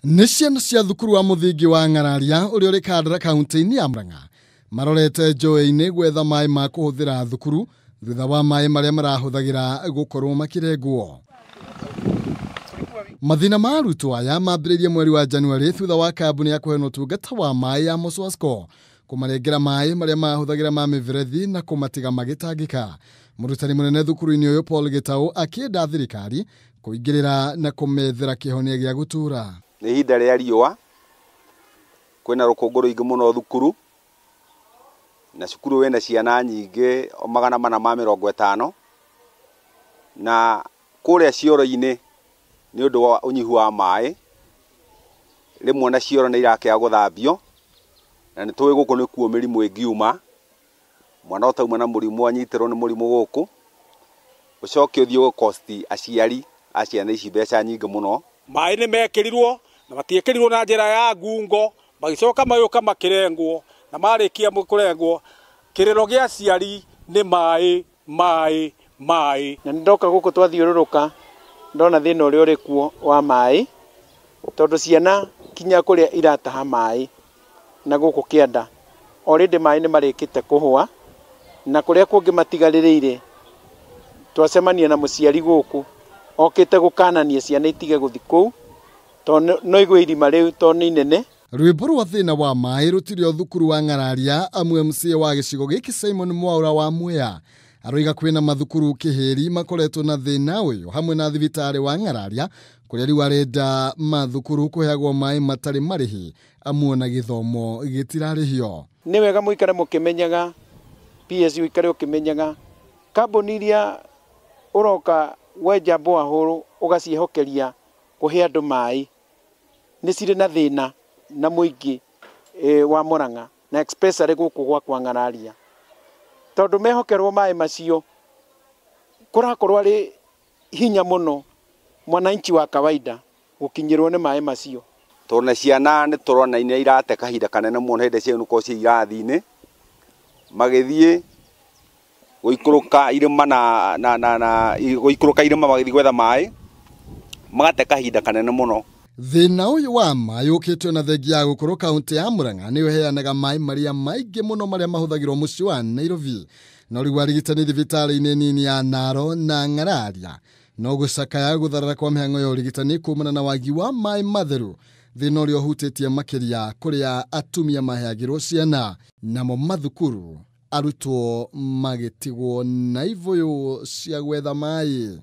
Nĩ ciana cia thukuru wa mũthingi wa Ng'araria ũrĩa ũrĩ Kandara kaunti-inĩ ya Murang'a marorete njũĩ-inĩ gwetha maĩ ma kũhũthĩra thukuru thutha wa maĩ marĩa marahũthagĩra gũkorwo makĩrengwo. Mathĩna ma arutwo aya mambĩrĩirie mweri wa Januari thutha wa kambuni ya kũheana ũtungata wa maĩ ya Moswasco kũmarengera maĩ marĩa mahũthagĩra ma mĩberethi na kũmatiga magĩtangĩka. Mũrutani mũnene thukuru-inĩ ũyũ Paul Gitau akĩenda thirikari kũingĩrĩra na kũmethera kĩhonia gĩa gũtũũra. Nĩ ihinda rĩa riũa, kwĩna rũkũngũ rũingĩ mũno thukuru, na cukuru wĩna ciana nyingĩ 450, na kũrĩa cioro-inĩ nĩ ũndũ wa ũnyihu wa maĩ, rĩmwe na cioro nĩ irakĩaga gũthambio, na nĩ tũĩ gũkũ nĩkuo mĩrimũ ĩngiuma. Mwana ũtauma na mũrimũ anyitĩrwo nĩ mũrimũ gũkũ, ũcoke ũthiĩ ũkosti aciari a ciana ici mbeca nyingĩ mũno. Maĩ nĩ mekĩrirwo na matiekĩrirwo na njĩra ya ngungo, magĩcoka magĩũka makĩrengwo, na marĩkia kũrengwo kĩrĩro gĩa aciari nĩ maĩ. Na ndoka gũkũ twathiũrũrũka ndona thĩna ũrĩa ũrĩ kuo wa maĩ, tondũ ciana kinya kũrĩa irataha maĩ na gũkũ kĩanda already maĩ nĩ marĩkĩte kũhũa, na kũrĩa kũngĩ matigarĩrĩire twacemania na mũciari gũkũ okĩte gũkanania ciana itige gũthi kũu tondũ no igwe irima rĩu tondũ nĩ inene. Rwĩmbo rwa thĩna wa maĩ rũtirĩ o thukuru wa Ng'araria. Amwe MCA wa gĩcigo gĩkĩ Simon Mwaura wa Mwea aroiga kwĩna mathukuru kĩhĩri makoretwo na thĩna ũyũ hamwe na thibitarĩ wa Ng'araria kũrĩa rĩu arenda mathukuru kũheagwo maĩ matarĩ marĩhi amwe na gĩthomo gĩtirarĩhio. Nĩ wega mũikare mũkĩmenyaga, PSU ikare ũkĩmenyaga kambuni iria ũroka wenja borehole ũgaciehokeria kũhe andũ maĩ nĩ cirĩ na thĩna na mũingĩ wa Murang'a na especially gũkũ gwakwa Ng'araria, tondũ mehokerwo maĩ macio kũrakorwo arĩ hinya mũno mwananchi wa kawaida gũkinyĩrwo nĩ maĩ macio. Tondũ ciana nĩ tũrona nĩ irate kahinda kanene mũno hĩndĩ ciao nĩko cia irathi-inĩ magĩthiĩ gũikũrũka irĩma magĩthiĩ gwetha maĩ magate kahinda kanene mũno. Thĩna ũyũ wa maĩ ũkĩtwo na thengia ya gũkorwo kaunti ya Murang'a nĩ ũheanaga maĩ marĩa maingĩ mũno marĩa mahũthagĩrwo mũciĩ wa Nairobi. No rĩu arigitani thibitarĩ-inĩ nini ya Naro na Ng'araria no gũcakaya gũtharara kwa mĩhang'o ya ũrigitani kumana na wagi wa maĩ matheru, thĩna ũrĩa ũhutĩtie makĩria kũrĩa atumia maheagĩrwo ciana, namo mathukuru arutwo magĩtigwo na ivũyũ cia gwetha maĩ.